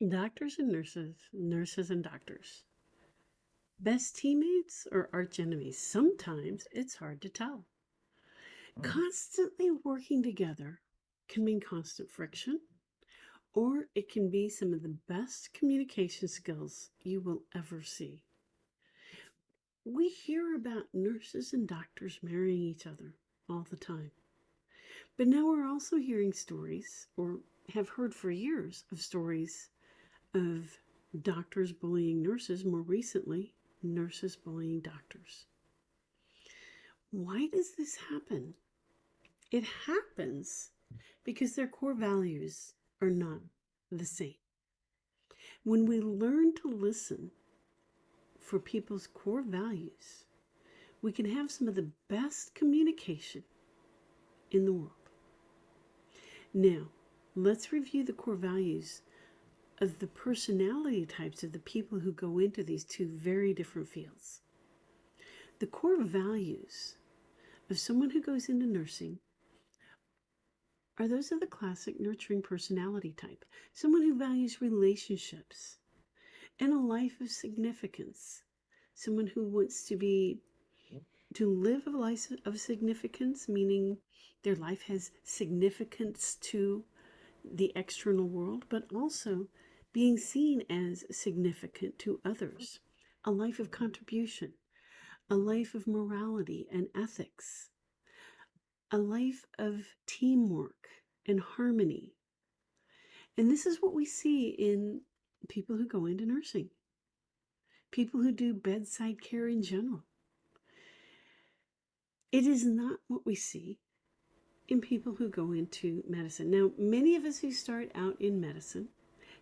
Doctors and nurses, nurses and doctors. Best teammates or arch enemies? Sometimes it's hard to tell. Constantly working together can mean constant friction, or it can be some of the best communication skills you will ever see. We hear about nurses and doctors marrying each other all the time. But now we're also hearing stories, or have heard for years of stories of doctors bullying nurses, more recently, nurses bullying doctors. Why does this happen? It happens because their core values are not the same. When we learn to listen for people's core values, we can have some of the best communication in the world. Now, let's review the core values of the personality types of the people who go into these two very different fields. The core values of someone who goes into nursing are those of the classic nurturing personality type, someone who values relationships and a life of significance, someone who wants to live a life of significance, meaning their life has significance to the external world, but also being seen as significant to others, a life of contribution, a life of morality and ethics, a life of teamwork and harmony. And this is what we see in people who go into nursing, people who do bedside care in general. It is not what we see in people who go into medicine. Now, many of us who start out in medicine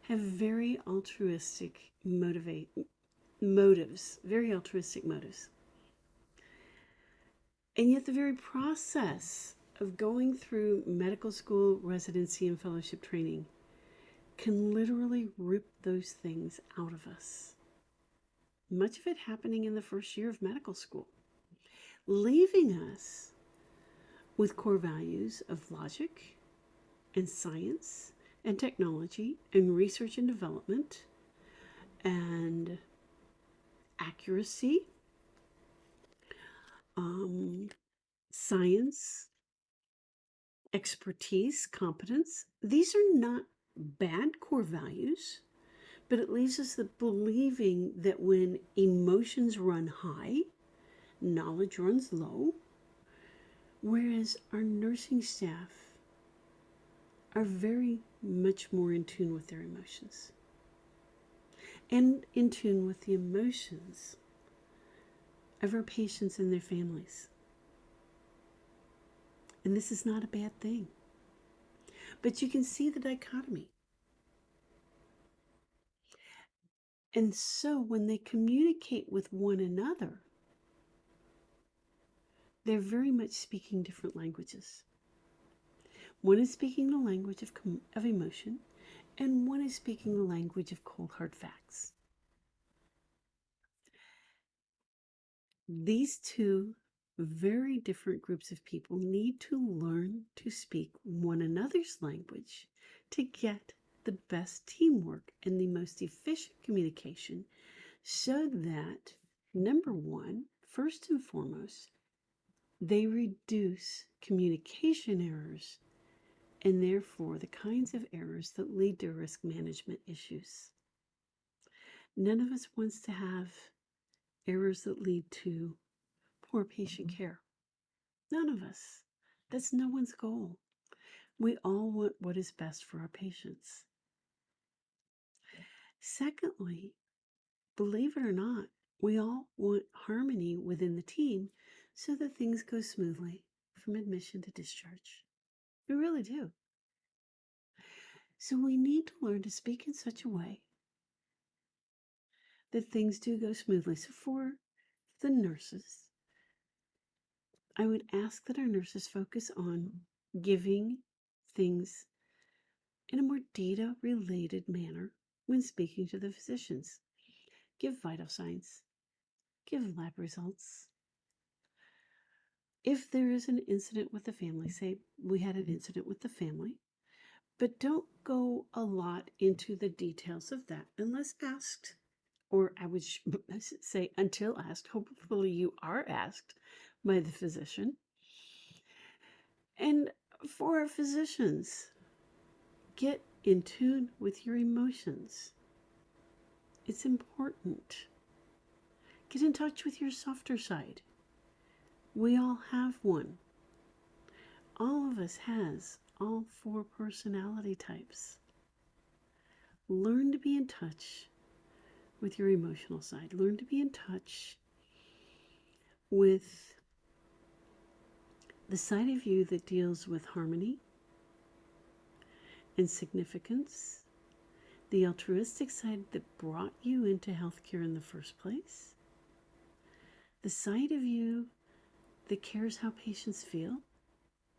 have very altruistic motives, very altruistic motives. And yet the very process of going through medical school, residency, and fellowship training can literally rip those things out of us. Much of it happening in the first year of medical school, leaving us with core values of logic and science and technology and research and development and accuracy, science, expertise, competence. These are not bad core values, but it leaves us believing that when emotions run high, knowledge runs low, whereas our nursing staff are very much more in tune with their emotions and in tune with the emotions of our patients and their families. And this is not a bad thing. But you can see the dichotomy. And so when they communicate with one another, they're very much speaking different languages. One is speaking the language of emotion, and one is speaking the language of cold hard facts. These two very different groups of people need to learn to speak one another's language to get the best teamwork and the most efficient communication, so that, number one, first and foremost, they reduce communication errors and therefore the kinds of errors that lead to risk management issues. None of us wants to have errors that lead to poor patient care. None of us. That's no one's goal. We all want what is best for our patients. Secondly, believe it or not, we all want harmony within the team so that things go smoothly from admission to discharge. We really do. So we need to learn to speak in such a way that things do go smoothly. So for the nurses, I would ask that our nurses focus on giving things in a more data-related manner when speaking to the physicians. Give vital signs. Give lab results. If there is an incident with the family, say we had an incident with the family, But don't go a lot into the details of that unless asked, or I would say until asked. Hopefully, you are asked by the physician. And for our physicians, get in tune with your emotions. It's important. Get in touch with your softer side. We all have one. All of us has all 4 personality types. Learn to be in touch with your emotional side. Learn to be in touch with the side of you that deals with harmony and significance, the altruistic side that brought you into healthcare in the first place, the side of you that cares how patients feel,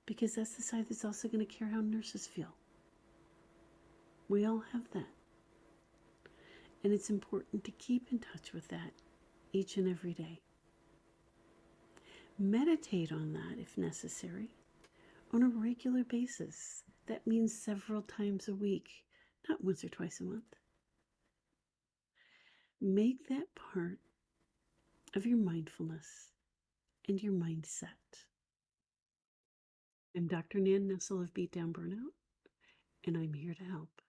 because that's the side that's also going to care how nurses feel. We all have that. And it's important to keep in touch with that each and every day. Meditate on that if necessary on a regular basis. That means several times a week, not once or twice a month. Make that part of your mindfulness and your mindset. I'm Dr. Nan Nessel of Beat Down Burnout, and I'm here to help.